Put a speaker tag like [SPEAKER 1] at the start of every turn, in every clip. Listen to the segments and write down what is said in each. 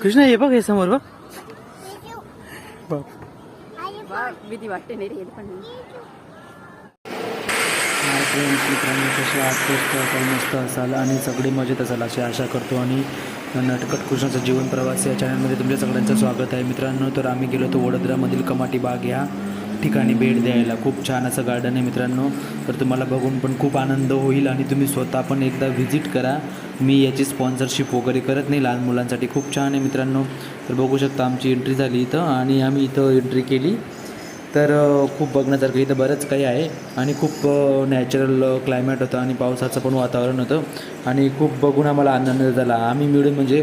[SPEAKER 1] कृष्णा हे बघ हे समोर बघ बघ.
[SPEAKER 2] भीती वाटते नाही रे पण
[SPEAKER 1] मित्रांनो कसे आठ मस्त असाल आणि सगळे मजेत असाल अशी आशा करतो. आणि नटखट कृष्णाचा जीवन प्रवास या चॅनलमध्ये तुमच्या सगळ्यांचं स्वागत आहे मित्रांनो. तर आम्ही गेलो होतो वडोदरामधील कमाटी बाग या ठिकाणी भेट द्यायला. खूप छान असं गार्डन आहे मित्रांनो. तर तुम्हाला बघून पण खूप आनंद होईल आणि तुम्ही स्वतः पण एकदा व्हिजिट करा. मी याची स्पॉन्सरशिप वगैरे करत नाही, लहान मुलांसाठी खूप छान आहे मित्रांनो. तर बघू शकता आमची एंट्री झाली इथं आणि आम्ही इथं एंट्री केली. तर खूप बघण्यासारखं इथं बरंच काही आहे आणि खूप नॅचरल क्लायमॅट होतं आणि पावसाचं पण वातावरण होतं आणि खूप बघून आम्हाला आनंद झाला. आम्ही मिळून म्हणजे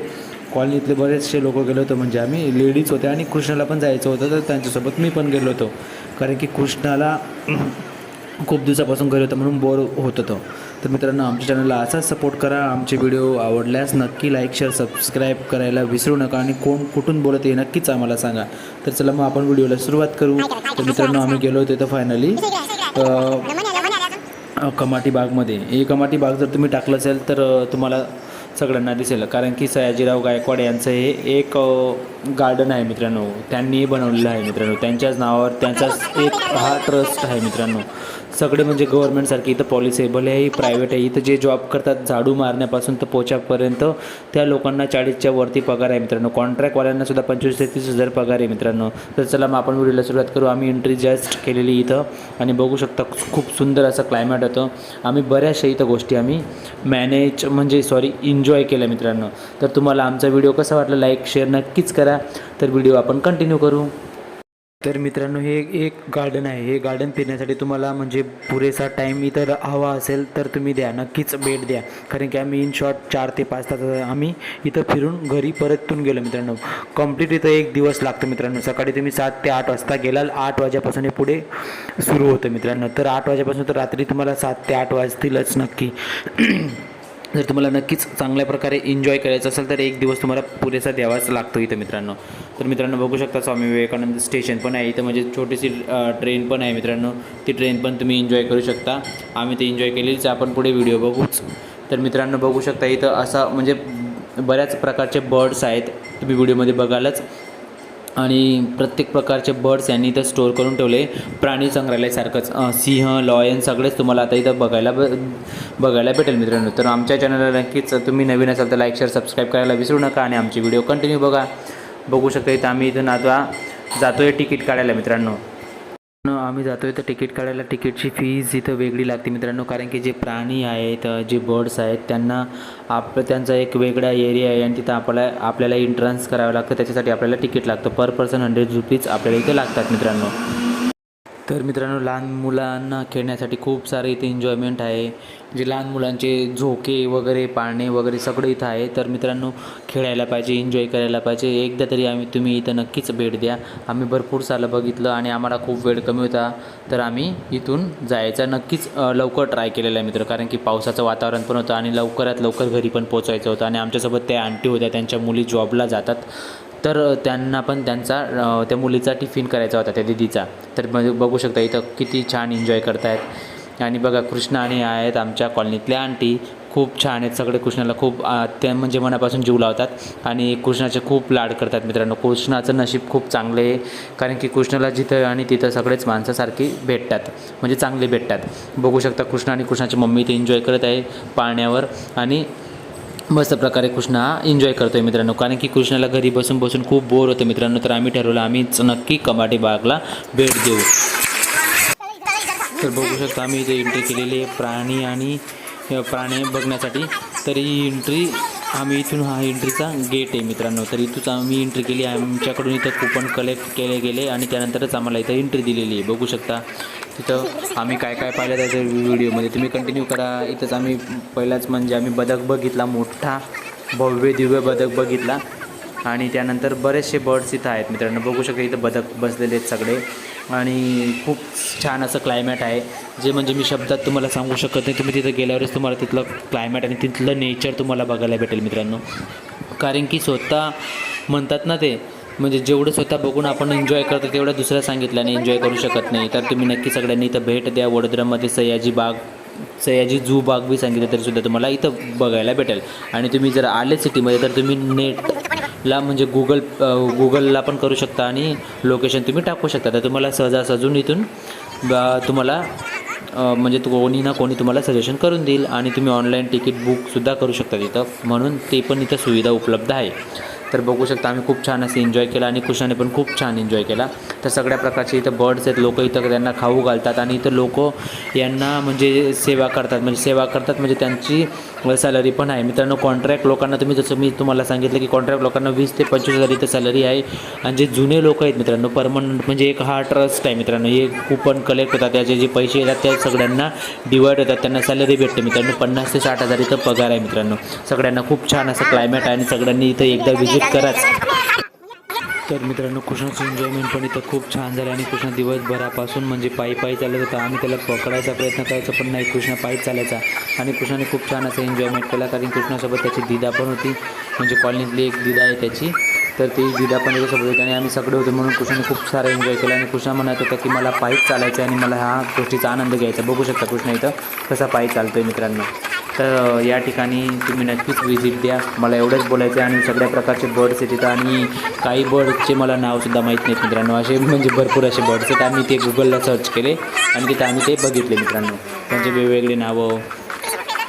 [SPEAKER 1] कॉलनीतले बरेचसे लोक गेलो होतो, म्हणजे आम्ही लेडीज होते आणि कृष्णाला पण जायचं होतं तर त्यांच्यासोबत मी पण गेलो होतो. कारण की कृष्णाला खूप दिवसापासून गेलो होतं म्हणून बोर होत होतं. तर मित्रांनो आमच्या चॅनलला असाच सपोर्ट करा. आमचे व्हिडिओ आवडल्यास नक्की लाईक शेअर सबस्क्राईब करायला विसरू नका आणि कोण कुठून बोलत आहे नक्कीच आम्हाला सांगा. तर चला मग आपण व्हिडिओला सुरुवात करू. तर मित्रांनो आम्ही गेलो होतो तर फायनली कमाटी बागमध्ये. ही कमाटी बाग जर तुम्ही टाकलं असेल तर तुम्हाला सगळ्यांना दिसेल, कारण की सयाजीराव गायकवाड यांचं हे एक गार्डन आहे मित्रांनो. त्यांनी बनवलेलं आहे मित्रांनो. त्यांच्याच नावावर त्यांचाच एक हा ट्रस्ट आहे मित्रांनो. सगळे म्हणजे गव्हर्नमेंटसारखी इथं पॉलिसी आहे, भले ही प्रायव्हेट आहे. इथं जे जॉब करतात झाडू मारण्यापासून तर पोछापर्यंत त्या लोकांना 40च्या वरती पगार आहे मित्रांनो. कॉन्ट्रॅक्टवाल्यांना सुद्धा 25 ते 30,000 पगार आहे मित्रांनो. तर चला मग आपण व्हिडिओला सुरुवात करू. आम्ही एंट्री जस्ट केलेली इथं आणि बघू शकता खूप सुंदर असं क्लायमॅट होतं. आम्ही बऱ्याचशा इथं गोष्टी आम्ही एन्जॉय केलं मित्रांनो. तर तुम्हाला आमचा व्हिडिओ कसा वाटला लाईक शेअर नक्कीच करा. तर व्हिडिओ आपण कंटिन्यू करू. तर मित्रांनो हे एक गार्डन आहे. हे गार्डन फिरण्यासाठी तुम्हाला म्हणजे पुरेसा टाईम इथं हवा असेल तर तुम्ही द्या, नक्कीच भेट द्या. कारण की आम्ही इन शॉर्ट 4 ते 5 तास आम्ही इथं फिरून घरी परतून गेलो मित्रांनो. कंप्लीट इथं एक दिवस लागतो मित्रांनो. सकाळी तुम्ही 7 ते 8 वाजता गेलाल, 8 वाजेपासून हे पुढे सुरू होतं मित्रांनो. तर 8 वाजेपासून तर रात्री तुम्हाला 7 ते 8 वाजतीलच नक्की. जर तुम्हाला नक्कीच चांगल्या प्रकारे एन्जॉय करायचं असेल तर एक दिवस तुम्हाला पुरेसा द्यावाच लागतो इथं मित्रांनो. तर मित्रांनो बघू शकता स्वामी विवेकानंद स्टेशन पण आहे इथं, म्हणजे छोटीशी ट्रेन पण आहे मित्रांनो. ती ट्रेन पण तुम्ही एन्जॉय करू शकता. आम्ही ते एन्जॉय केलीच, आपण पुढे व्हिडिओ बघूच. तर मित्रांनो बघू शकता इथं असा म्हणजे बऱ्याच प्रकारचे बर्ड्स आहेत, तुम्ही व्हिडिओमध्ये बघालच. आणि प्रत्येक प्रकारचे बर्ड्स यांनी इथं स्टोअर करून ठेवले. प्राणी संग्रहालयासारखंच सिंह लॉयन सगळेच तुम्हाला आता इथं बघायला भेटेल मित्रांनो. तर आमच्या चॅनलला नक्कीच तुम्ही नवीन असाल तर लाईक शेअर सबस्क्राईब करायला विसरू नका आणि आमची व्हिडिओ कंटिन्यू बघा. बघू शकता इथं आम्ही इथून आता जातो आहे तिकीट काढायला मित्रांनो. आम्ही जातो आहे तर तिकीट काढायला तिकीटची फीज इथं वेगळी लागते मित्रांनो. कारण की जे प्राणी आहेत, जे बर्ड्स आहेत, त्यांना त्यांचा एक वेगळा एरिया आहे आणि तिथं आपल्याला एंट्रन्स करावं लागतं. त्याच्यासाठी आपल्याला तिकीट लागतं. पर पर्सन 100 रुपीज आपल्याला इथे लागतात मित्रांनो. तर मित्रांनो लहान मुलांना खेळण्यासाठी खूप सारे इथे एन्जॉयमेंट आहे. जे लहान मुलांचे झोके वगैरे पाळणे वगैरे सगळं इथं आहे. तर मित्रांनो खेळायला पाहिजे, एन्जॉय करायला पाहिजे. एकदा तरी तुम्ही इथं नक्कीच भेट द्या. आम्ही भरपूर सालं बघितलं आणि आम्हाला खूप वेळ कमी होता तर आम्ही इथून जायचा नक्कीच लवकर ट्राय केलेला आहे मित्र. कारण की पावसाचं वातावरण पण होतं आणि लवकरात लवकर घरी पण पोचायचं होतं. आणि आमच्यासोबत त्या आंटी होत्या, त्यांच्या मुली जॉबला जातात, तर त्यांना पण त्या मुलीचा टिफिन करायचा होता त्या दिदीचा. तर बघू शकता इथं किती छान एन्जॉय करतायत. आणि बघा कृष्णा आणि आहेत आमच्या कॉलनीतल्या आंटी, खूप छान आहेत. सगळे कृष्णाला खूप त्या म्हणजे मनापासून जीव लावतात आणि कृष्णाचे खूप लाड करतात मित्रांनो. कृष्णाचं नशीब खूप चांगलं आहे, कारण की कृष्णाला जिथं आणि तिथं सगळेच माणसासारखी भेटतात, म्हणजे चांगले भेटतात. बघू शकता कृष्णा आणि कृष्णाची मम्मी इथे एन्जॉय करत आहे पाळण्यावर आणि मस्त प्रकारे कृष्णा एन्जॉय करतो आहे मित्रांनो. कारण की कृष्णाला घरी बसून बसून खूप बोर होतं मित्रांनो. तर आम्ही ठरवलं आम्हीच नक्की कमाटी बागला भेट देऊ. तर बघू शकता आम्ही इथे एंट्री केलेली आहे प्राणी बघण्यासाठी. तर ही एंट्री आम्ही इथून हा एंट्रीचा गेट आहे मित्रांनो. तर इथूनच आम्ही एंट्री केली. आमच्याकडून इथं कूपन कलेक्ट केले गेले आणि त्यानंतरच आम्हाला इथं एंट्री दिलेली आहे. बघू शकता तिथं आम्ही काय काय पाहिलं त्याच्या व्हिडिओमध्ये, तुम्ही कंटिन्यू करा. इथंच आम्ही पहिलाच म्हणजे आम्ही बदक बघितला, मोठा भव्य दिव्य बदक बघितला. आणि त्यानंतर बरेचसे बर्ड्स इथं आहेत मित्रांनो. बघू शकता इथं बदक बसलेले आहेत सगळे आणि खूप छान असं क्लायमॅट आहे, जे म्हणजे मी शब्दात तुम्हाला सांगू शकत नाही. तुम्ही तिथं गेल्यावरच तुम्हाला तिथलं क्लायमॅट आणि तिथलं नेचर तुम्हाला बघायला भेटेल मित्रांनो. कारण की स्वतः म्हणतात ना ते, म्हणजे जेवढं स्वतः बघून आपण एन्जॉय करतो तेवढं दुसऱ्या सांगितल्याने एन्जॉय करू शकत नाही. तर तुम्ही नक्की सगळ्यांनी इथं भेट द्या. वडोदरामध्ये सयाजी जू बाग बी सांगितलं तरीसुद्धा तुम्हाला इथं बघायला भेटेल. आणि तुम्ही जर आले सिटीमध्ये तर तुम्ही ला म्हणजे गुगलला पण करू शकता आणि लोकेशन तुम्ही टाकू शकता. तर तुम्हाला सहजासहजून इथून तुम्हाला म्हणजे कोणी ना कोणी तुम्हाला सजेशन करून देईल आणि तुम्ही ऑनलाईन तिकीट बुकसुद्धा करू शकता तिथं, म्हणून ते पण इथं सुविधा उपलब्ध आहे. तर बघू शकता आम्ही खूप छान असे एन्जॉय केला आणि कृष्णाने पण खूप छान एन्जॉय केला. तर सगळ्या प्रकारचे इथं बर्ड्स आहेत, लोक इथं त्यांना खाऊ घालतात आणि इथं लोक यांना म्हणजे सेवा करतात म्हणजे त्यांची सॅलरी पण आहे मित्रांनो. कॉन्ट्रॅक्ट लोकांना जसं मी तुम्हाला सांगितलं की कॉन्ट्रॅक्ट लोकांना 20 ते 25,000 इथं सॅलरी आहे. आणि जे जुने लोक आहेत मित्रांनो परमनंट म्हणजे एक हा ट्रस्ट आहे मित्रांनो. हे कूपन कलेक्ट होतात, त्याचे जे पैसे येतात त्या सगळ्यांना डिवाईड होतात, त्यांना सॅलरी भेटते मित्रांनो. 50,000 ते 60,000 इथं पगार आहे मित्रांनो. सगळ्यांना खूप छान असं क्लायमेट आहे आणि सगळ्यांनी इथं एकदा व्हिजिट कराच. तर मित्रांनो कृष्णाचं एन्जॉयमेंट पण इथं खूप छान झालं आणि कृष्णा दिवसभरापासून म्हणजे पायी चालत होता. आम्ही त्याला पकडायचा प्रयत्न करायचा पण नाही, कृष्णा पायीच चालायचा आणि कृष्णाने खूप छान असं एन्जॉयमेंट केला. कारण कृष्णासोबत त्याची दिदा पण होती, म्हणजे कॉलनीतली एक दिदा आहे त्याची, तर ती दिदा पण त्याच्यासोबत होती आणि आम्ही सगळे होते म्हणून कृष्णाने खूप सारा एन्जॉय केला. आणि कृष्णा म्हणत होता की मला पायीच चालायचं आणि मला ह्या गोष्टीचा आनंद घ्यायचा. बघू शकता कृष्णा इथं कसा पायी चालतो आहे मित्रांनो. तर या ठिकाणी तुम्ही नक्कीच व्हिजिट द्या, मला एवढंच बोलायचं आहे. आणि सगळ्या प्रकारचे बर्ड्स आहेत तिथं आणि काही बर्डचे मला नावसुद्धा माहीत नाहीत मित्रांनो. असे म्हणजे भरपूर असे बर्ड्स आहेत. आम्ही ते गुगलला सर्च केले आणि तिथं आम्ही ते बघितले मित्रांनो, त्यांचे वेगवेगळे नावं.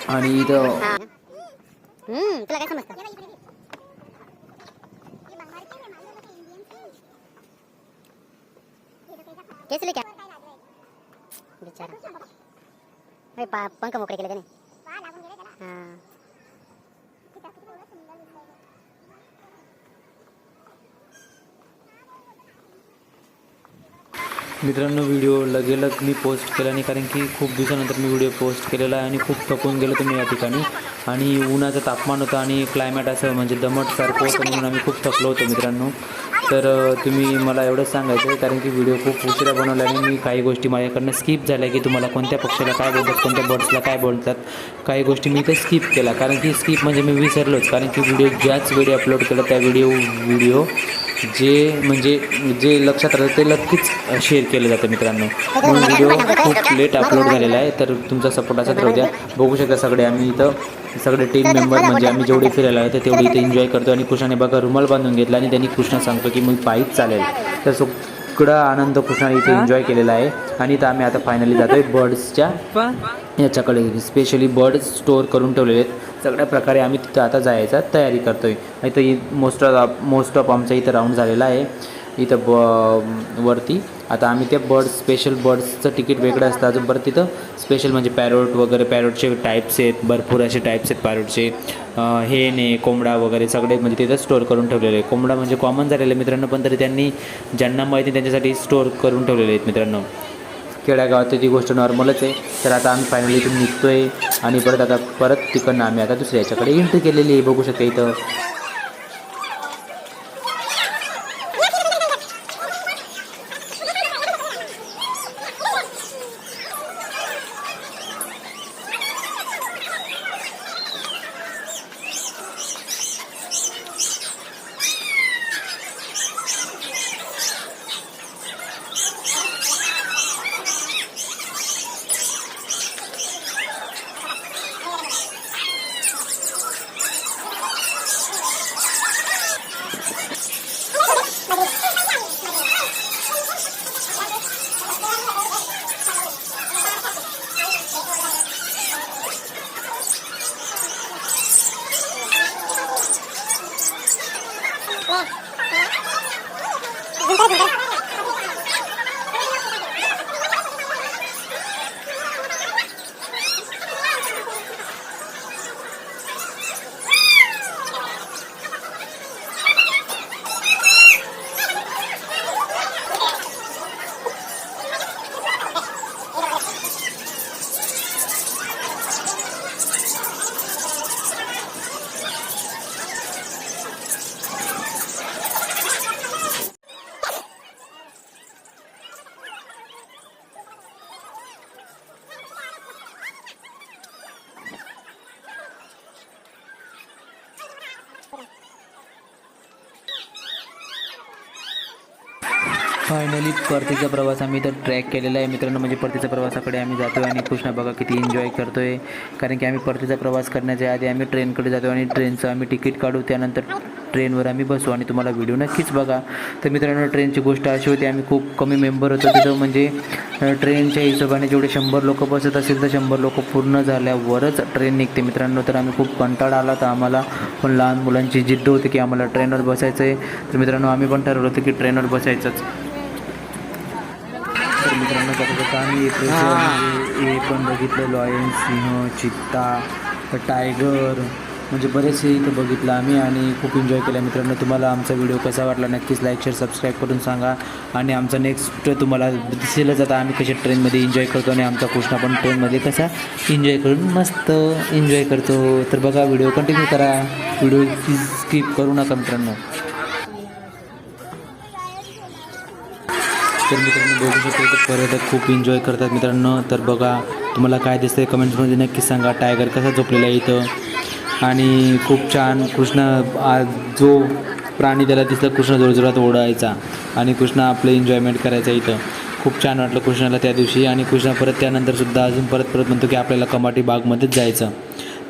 [SPEAKER 1] आणि इथं
[SPEAKER 3] तुला काय समजतं? केसले क्या बिचारा भाई पंख मोकळे केले त्याने. हां
[SPEAKER 1] मित्रांनो व्हिडिओ लगेलग मी पोस्ट केला नाही, कारण की खूप दिवसानंतर मी व्हिडिओ पोस्ट केलेला आहे आणि खूप थकून गेलो तुम्ही या ठिकाणी. आणि उन्हाचं तापमान होतं आणि क्लायमेट असं म्हणजे दमटसारखं होतं म्हणून आम्ही खूप थकलो होतो मित्रांनो. तर तुम्ही मला एवढंच सांगायचं आहे, कारण की व्हिडिओ खूप उशिरा बनवला आणि मी काही गोष्टी माझ्याकडनं स्किप झाल्या की तुम्हाला कोणत्या पक्षाला काय बोलतात, कोणत्या बर्ड्सला काय बोलतात, काही गोष्टी मी इथे स्किप केला. कारण की स्किप म्हणजे मी विसरलोच, कारण की ज्याच वेळी अपलोड केलं त्या व्हिडिओ जे लक्षात राहतं ते नक्कीच शेअर केलं जातं मित्रांनो. म्हणून व्हिडिओ खूप लेट अपलोड झालेला आहे, तर तुमचा सपोर्ट असाच राहू द्या. बघू शकता सगळे आम्ही इथं सगळे टीम मेंबर म्हणजे आम्ही जेवढे फिरायला आहे तर तेवढे इथे एन्जॉय करतो. आणि कृष्णाने बघा रुमाल बांधून घेतला आणि त्यांनी कृष्णा सांगतो की मग पायीच चालेल. तर सगळा आनंद कृष्णाने इथे एन्जॉय केलेला आहे. आणि इथं आम्ही आता फायनली जातो आहे बर्ड्सच्या याच्याकडे, स्पेशली बर्ड्स स्टोअर करून ठेवलेले आहेत सगळ्या प्रकारे. आम्ही तिथं आता जायचा तयारी करतो आहे. इथं मोस्ट ऑफ आमचा इथं राऊंड झालेला आहे इथं वरती. आता आम्ही त्या स्पेशल बर्ड्सचं तिकीट वेगळं असतं अजून परत तिथं स्पेशल म्हणजे पॅरोट वगैरे, पॅरोटचे टाईप्स आहेत, भरपूर असे टाईप्स आहेत पॅरोटचे. हेने कोंबडा वगैरे सगळे म्हणजे तिथं स्टोअर करून ठेवलेले आहे. कोंबडा म्हणजे कॉमन झालेलं आहे मित्रांनो, पण तरी त्यांनी ज्यांना माहिती त्यांच्यासाठी स्टोअर करून ठेवलेले आहेत मित्रांनो. खेड्यागावात ती गोष्ट नॉर्मलच आहे. तर आता आम्ही फायनली इथून निघतो आहे आणि परत तिकडनं आम्ही आता दुसऱ्या याच्याकडे एंट्री केलेली आहे. बघू शकता इथं फायनली परतीचा प्रवास आम्ही तर ट्रॅक केलेला आहे मित्रांनो. म्हणजे परतीच्या प्रवासाकडे आम्ही जातो आहे आणि कृष्णा बघा किती एन्जॉय करतो आहे. कारण की आम्ही परतीचा प्रवास करण्याच्या आधी आम्ही ट्रेनकडे जातो आणि ट्रेनचं आम्ही तिकीट काढू, त्यानंतर ट्रेनवर आम्ही बसू आणि तुम्हाला व्हिडिओ नक्कीच बघा. तर मित्रांनो ट्रेनची गोष्ट अशी होती, आम्ही खूप कमी मेंबर होतो तिथं, म्हणजे ट्रेनच्या हिशोबाने जेवढे 100 लोक बसत असेल तर 100 लोक पूर्ण झाल्यावरच ट्रेन निघते मित्रांनो. तर आम्ही खूप कंटाळा आला तर आम्हाला, पण लहान मुलांची जिद्द होती की आम्हाला ट्रेनवर बसायचं आहे. तर मित्रांनो आम्ही पण ठरवलं होतं की ट्रेनवर बसायचंच. तर मित्रांनो बघा आम्ही हे पण बघितलं, लॉयन, सिंह, चित्ता, टायगर, म्हणजे बरेचसे इथं बघितलं आम्ही आणि खूप एन्जॉय केला मित्रांनो. तुम्हाला आमचा व्हिडिओ कसा वाटला नक्कीच लाईक शेअर सबस्क्राईब करून सांगा. आणि आमचा नेक्स्ट तुम्हाला दिसेलच आता आम्ही कशा ट्रेनमध्ये एन्जॉय करतो आणि आमचा कृष्णा पण ट्रेनमध्ये कसा एन्जॉय करून मस्त एन्जॉय करतो. तर बघा व्हिडिओ कंटिन्यू करा, व्हिडिओ स्किप करू नका मित्रांनो. तर मित्रांनो बघू शकतो तर पर्यटक खूप एन्जॉय करतात मित्रांनो. तर बघा तुम्हाला काय दिसतंय कमेंट्समध्ये नक्कीच सांगा. टायगर कसा झोपलेला आहे इथं आणि खूप छान कृष्णा, जो प्राणी त्याला दिसला कृष्णा जोरजोरात ओढायचा आणि कृष्णा आपलं एन्जॉयमेंट करायचा इथं. खूप छान वाटलं कृष्णाला त्या दिवशी आणि कृष्णा परत त्यानंतरसुद्धा अजून परत म्हणतो की आपल्याला कमाटी बागमध्येच जायचं.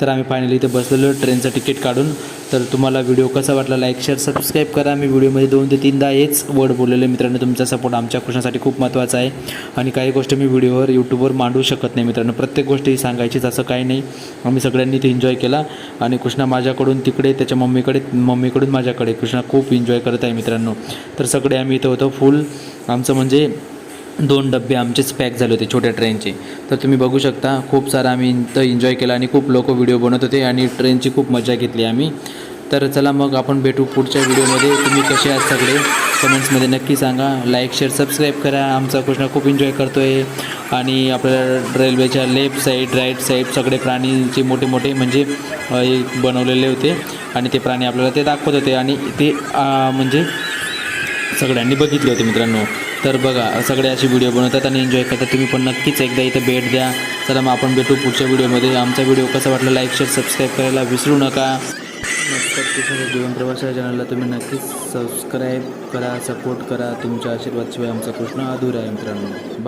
[SPEAKER 1] तर आम्ही फायनली इथं बसलेलो ट्रेनचं तिकीट काढून. तर तुम्हाला व्हिडिओ कसा वाटला लाईक शेअर सबस्क्राईब करा. मी व्हिडिओमध्ये 2 ते 3दा हेच वर्ड बोललेले मित्रांनो. तुमचा सपोर्ट आमच्या कृष्णासाठी खूप महत्त्वाचा आहे आणि काही गोष्टी मी व्हिडिओवर यूट्यूबवर मांडू शकत नाही मित्रांनो. प्रत्येक गोष्टी सांगायचीच असं काही नाही. आम्ही सगळ्यांनी ते एन्जॉय केला आणि कृष्णा माझ्याकडून तिकडे, त्याच्या मम्मीकडून माझ्याकडे कृष्णा खूप एन्जॉय करत आहे मित्रांनो. तर सगळे आम्ही इथं होतो फुल. आमचं म्हणजे 2 डबे आमचेच पॅक झाले होते छोट्या ट्रेनचे. तर तुम्ही बघू शकता खूप सारा आम्ही इथं एन्जॉय केला आणि खूप लोक व्हिडिओ बनवत होते आणि ट्रेनची खूप मजा घेतली आम्ही. तर चला मग आपण भेटू पुढच्या व्हिडिओमध्ये. तुम्ही कसे आहात सगळे कमेंट्समध्ये नक्की सांगा. लाईक शेअर सबस्क्राईब करा. आमचा कृष्णा खूप एन्जॉय करतो आहे आणि आपल्याला रेल्वेच्या लेफ्ट साईड राईट साईड सगळे प्राणीचे मोठे मोठे म्हणजे बनवलेले होते आणि ते प्राणी आपल्याला ते दाखवत होते आणि ते म्हणजे सगळ्यांनी बघितले होते मित्रांनो. तर बघा सगळे असे व्हिडिओ बनवतात आणि एन्जॉय करतात. तुम्ही पण नक्कीच एकदा इथं भेट द्या. चला मग आपण भेटू पुढच्या व्हिडिओमध्ये. आमचा व्हिडिओ कसा वाटला लाईक शेअर सबस्क्राईब करायला विसरू नका. जीवन प्रवास या चॅनलला तुम्ही नक्कीच सबस्क्राईब करा, सपोर्ट करा. तुमच्या आशीर्वादशिवाय आमचा कृष्ण अधुरा आहे मित्रांनो.